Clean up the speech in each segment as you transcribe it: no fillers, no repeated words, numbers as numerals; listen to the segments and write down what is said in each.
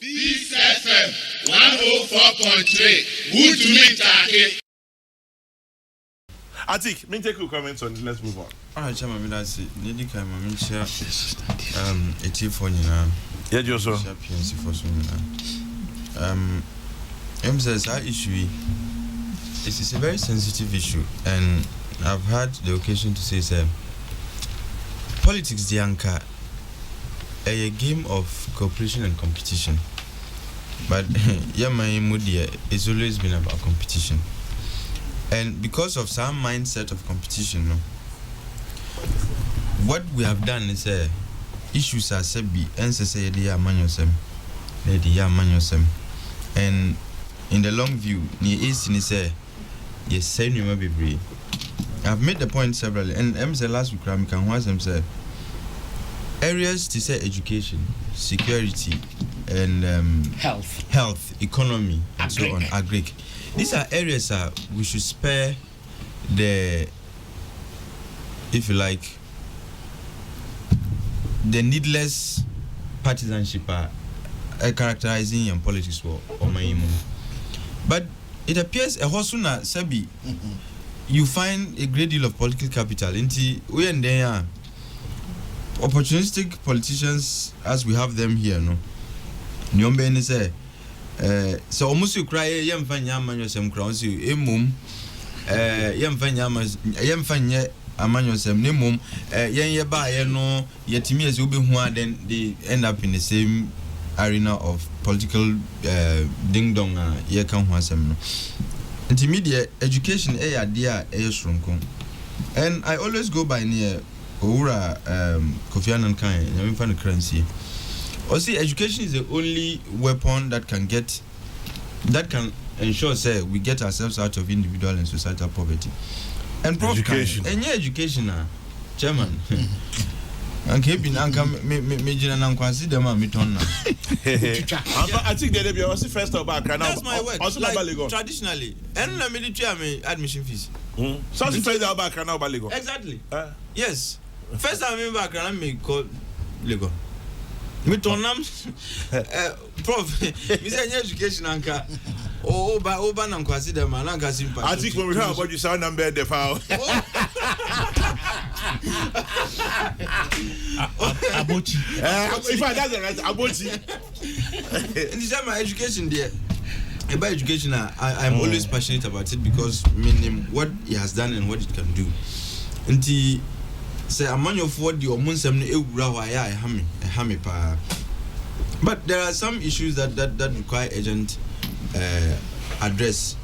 Peace FM 104.3. Good to meet you. Atik, me take your comments on. Let's move on. Alright, Chairman, that's it. Need to come and share. It's for you now. Yeah, Joshua. PNC for so says our issue. This is a very sensitive issue, and I've had the occasion to say, sir, politics, the anchor, a game of cooperation and competition. But yeah, my mood it's always been about competition. And because of some mindset of competition, no, what we have done is issues are sebi and say they are manual and in the long view, yes, I've made the point several, and the last week I can watch them say areas to say education, security, and health, economy, and so on. Agric. These are areas we should spare the, if you like, the needless partisanship characterizing in politics or my. But it appears a Hosuna Sabi, you find a great deal of political capital. We and they are opportunistic politicians as we have them here, no. Nyombe ni say so almost you cry yemfanya amanyo sem crowns you emum yemfanya amanyo sem ne mum ye ba ye no yetimi as obi hu then they end up in the same arena of political ding dong ye kan hu asem no. Intermediate education dia shrunko, and I always go by near Owura Kofi Annan kan nyamfa currency. Or see, education is the only weapon that can ensure say we get ourselves out of individual and societal poverty. And education. And yeah, education, Chairman. And keeping me jina consider my miton. I think they be also first of all. That's my work. Like, traditionally, and military admission fees. So first of all, now Baligo. Exactly. Yes. First time in back, I me call Lego. Me tonam prof me say education anka oba na nkwasi dem na nka simple. I think when we hear about you sound number the file. Abochi. If I that's right, Abochi. And this my education there. About education, I'm always passionate about it because meaning what it has done and what it can do. Nti say a man of what the omunsem no ewura wa ya ehame pa. But there are some issues that require urgent address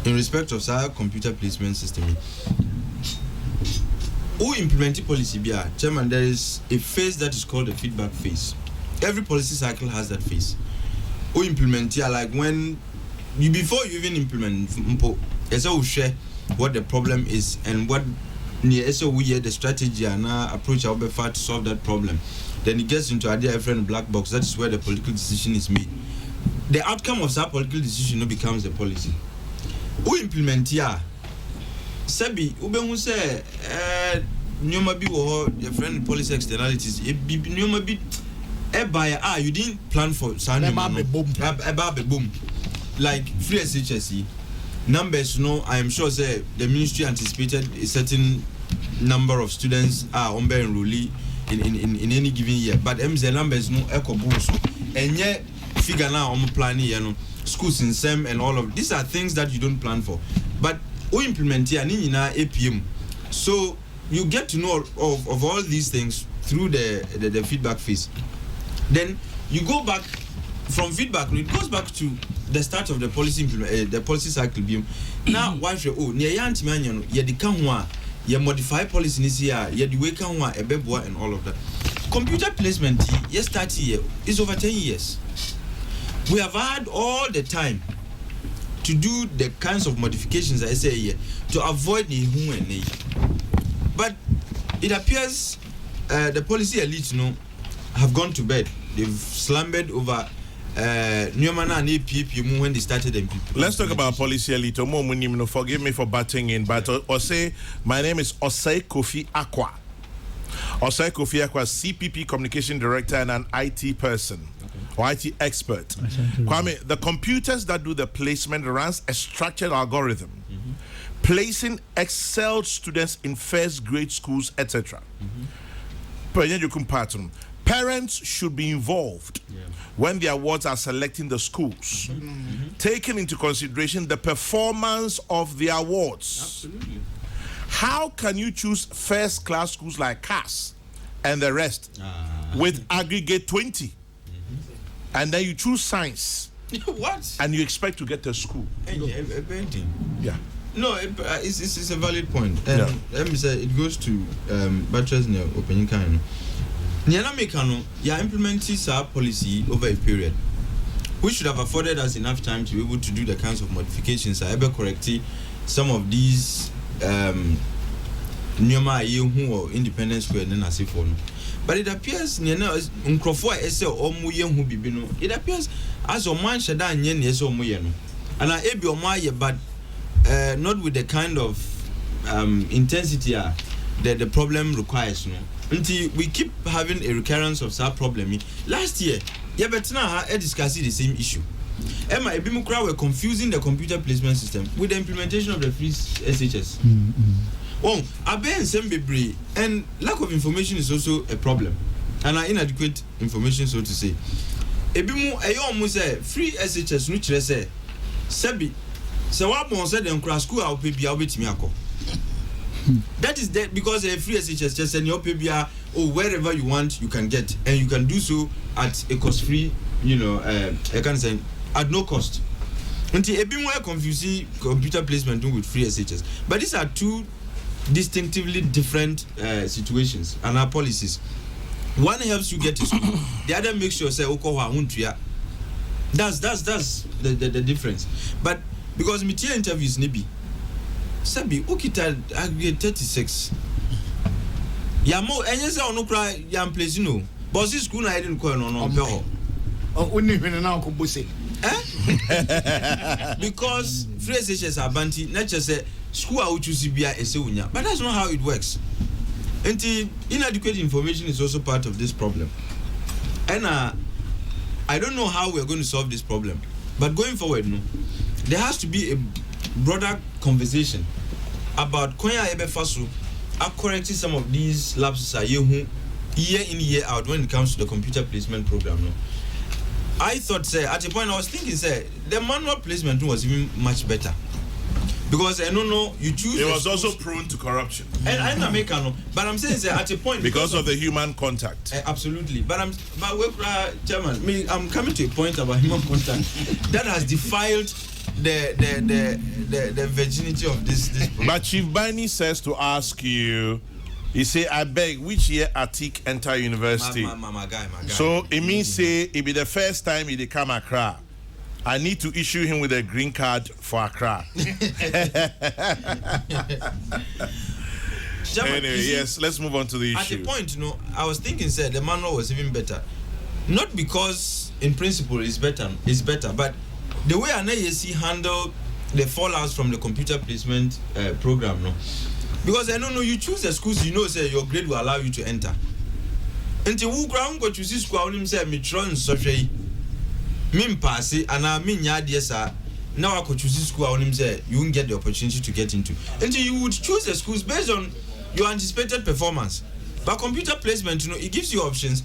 in respect of our computer placement system. Who implement policy bia, Chairman, there is a phase that is called the feedback phase. Every policy cycle has that phase. Who implement here, like when you before you even implement we share what the problem is and what the strategy and approach to solve that problem. Then it gets into a different black box. That is where the political decision is made. The outcome of that political decision becomes the policy. Who implement here? Sebi, who say nyoma bi wo your friend policy externalities. Nyoma bi you didn't plan for boom. Like free SHS. Numbers, I am sure say the ministry anticipated a certain number of students are enrollee in any given year. But the numbers no echo boost. And yet figure now planning schools in SEM and all of these are things that you don't plan for. But we implement here APM. So you get to know of all these things through the feedback phase. Then you go back from feedback, it goes back to the start of the policy the policy cycle. Now, why should near Yantiman, you modify policy this year, you do wake on a beboa and all of that. Computer placement, yes, 30 years is over 10 years. We have had all the time to do the kinds of modifications I say here to avoid the human. But it appears the policy elites have gone to bed. They've slumbered over Newman and APP when they started MPP. Let's talk about policy elite. Forgive me for butting in, but Osei, my name is Osei Kofi Akwa. Osei Kofi Akwa, CPP Communication Director and an IT person. or IT expert. Kwame, the computers that do the placement runs a structured algorithm, placing excelled students in first grade schools, etc. Parents should be involved when the awards are selecting the schools, taking into consideration the performance of the awards. Absolutely. How can you choose first class schools like CAS and the rest with aggregate 20 and then you choose science? What? And you expect to get to school? Yeah. No, it's a valid point. And let me say it goes to Butcher's opinion kind. Implementing our policy over a period. We should have afforded us enough time to be able to do the kinds of modifications. I ever corrected some of these or independent square and then for. But it appears it appears as a man should and I but not with the kind of intensity that the problem requires. Until we keep having a recurrence of that problem. Last year, discussed the same issue. Emma Ebimukra were confusing the computer placement system with the implementation of the free SHS. Oh, and lack of information is also a problem, and inadequate information, so to say. Ebimu almost say free SHS no chere say sebi so what bon say dem class school will pay bia obetimi akọ. That is that because a free SHS just send your pay bia wherever you want you can get, and you can do so at a cost free, I can say at no cost. Until Ebimu confusing computer placement with free SHS, but these are two distinctively different situations and our policies. One helps you get to school, the other makes sure say that's the difference. But because media interviews nibi sabi okita aggregate 36 yamo enye say onu kra yam place but this school na didn't call no because free SHS are banty not just say school I would choose but that's not how it works. And inadequate information is also part of this problem. And I don't know how we're going to solve this problem, but going forward, there has to be a broader conversation about correcting some of these lapses year in year out when it comes to the computer placement program. I thought, at a point I was thinking, the manual placement was even much better. Because I don't know, you choose. It was also prone to corruption. And I'm not making no, but I'm saying at a point because of the human contact. Absolutely, but Chairman, I'm coming to a point about human contact that has defiled the virginity of this. But Chief Bani says to ask you. He say, I beg, which year Atik enter university? My guy. So it means say it be the first time he come Accra. I need to issue him with a green card for Accra. Anyway, yes, let's move on to the issue. At the point, I was thinking, the manual was even better. Not because in principle it's better, but the way NAEC handle the fallouts from the computer placement program, because I don't know, you choose the schools say your grade will allow you to enter. Until who ground go to see school, I say me tron software. Min pass it and I mean sir. Now I could choose school I say you won't get the opportunity to get into. Until you would choose the schools based on your anticipated performance. But computer placement, it gives you options.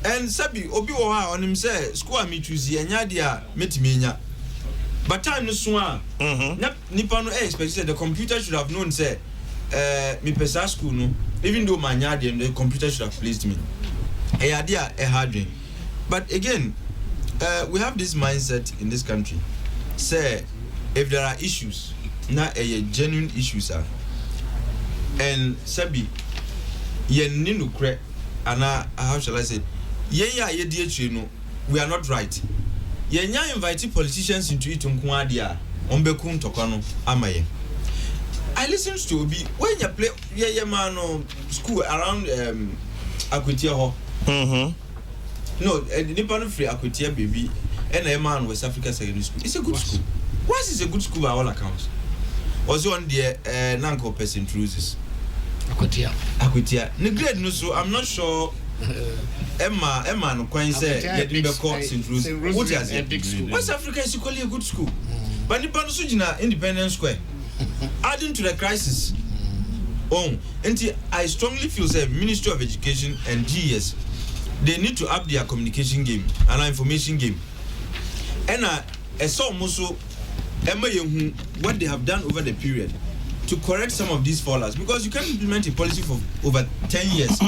And Sabi Obi Oha on him say school me choose and yadia metimenya. But time no swan. Nipano expected the computer should have known say me pesa school no. Even though my yadia the computer should have placed me. A idea a hard dream. But again, we have this mindset in this country. Say, if there are issues, not a genuine issues are, and Sabi, ninu kre, and how shall I say, we are not right. Inviting politicians into it unkwadia, ombekun tokano, amaye. I listened to Obi when you play man school around Akwitia Ho. No, Nippon Free Akutia baby and a man West Africa Secondary School. It's a good school. Why is it a good school by all accounts? Also on the Nanko person chooses Akutia. The grade no, so I'm not sure Emma no kwan say getting the courts in Rose. What is it? West Africa is equally a good school. But the Pano Sujina Independence Square. Adding to the crisis. Oh, and I strongly feel say Ministry of Education and GES, they need to up their communication game and information game. And I saw also what they have done over the period to correct some of these fallers, because you can't implement a policy for over 10 years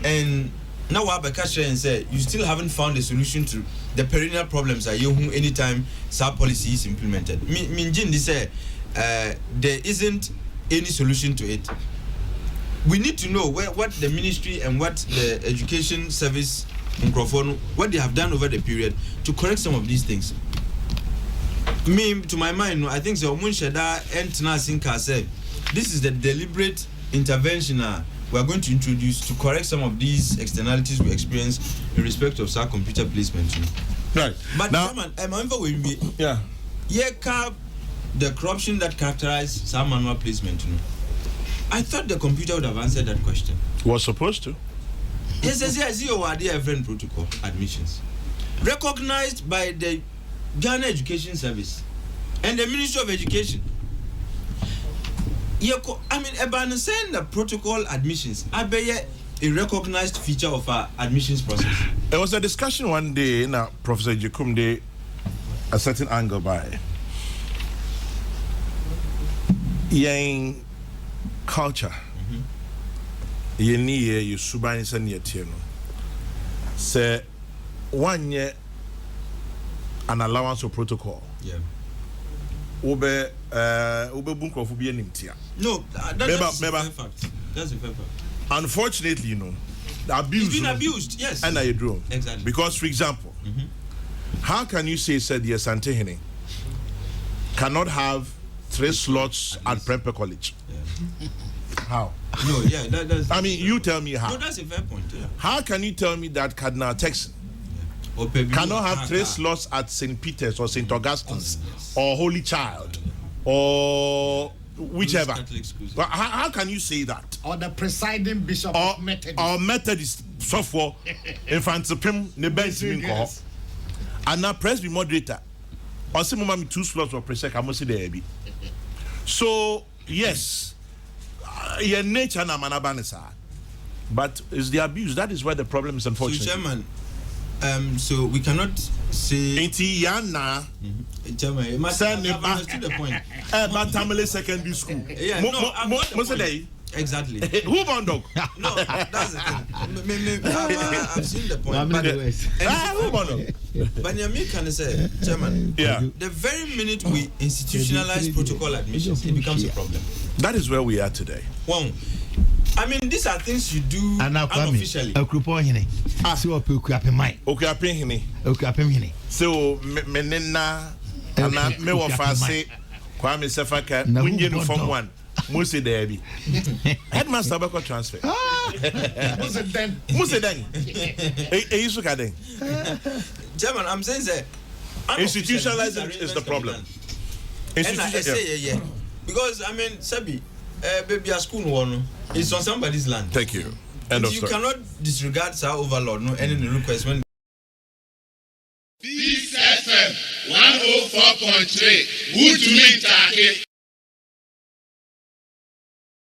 and now Abakasha and say you still haven't found a solution to the perennial problems that you anytime sub policy is implemented. Minjin say there isn't any solution to it. We need to know what the ministry and what the education service what they have done over the period to correct some of these things. Me, to my mind, I think the Omunsheda and Tnasinka said this is the deliberate intervention we are going to introduce to correct some of these externalities we experience in respect of our computer placement. Right. But now, the corruption that characterized some manual placement. I thought the computer would have answered that question. Was supposed to. Yes, different protocol admissions recognized by the Ghana Education Service and the Ministry of Education. I mean, about saying the protocol admissions, I bet a recognized feature of our admissions process. There was a discussion one day in Professor Jikumde, a certain angle by yang culture. Ye ni ye suban san ye tie no. Say one year an allowance of protocol. Yeah. Ube bunko fu bi enim tia. No, that's a fair fact. That's a fair fact. Unfortunately, the abuse. It's been abused, yes. And I do. Exactly. Because, for example, how can you say said yes Santehene cannot have 3 slots at Prempeh College? Yeah. How? No, yeah, that's. I mean, you tell me how. No, that's a fair point. Yeah. How can you tell me that Cardinal Texan cannot have 3 slots at St. Peter's or St. Augustine's or Holy Child or whichever? Well, how can you say that? Or the presiding bishop of Methodist. Or Methodist software infantipim ne bench min ko. And now Presby moderator. Or say mama 2 slots or presec amosi there be. So yes, your nature na manabanesa. But it's the abuse. That is where the problem is, unfortunately. So, Chairman, so we cannot say. Inti yana. Chairman, you must have understood the point. But Tamale Secondary School. Yeah, no, exactly. Who bound dog? No, that's the thing. I've seen the point. Who bound dog? But Yami can say, Chairman, the very minute we institutionalize protocol admissions, it becomes a problem. That is where we are today. Well, I mean, these are things you do unofficially. So, menena, ana me wafase, Kwame Sefaka, winje from one. Musi Debi. Headmaster Bako transfer. Musi Den. Chairman, I'm saying that institutionalizing is the problem. Yeah. Because I mean, Sabi, baby, a school one is on somebody's land. Thank you. End of story. You cannot disregard our overlord. No, any request when. Peace FM 104.3. Good to meet you.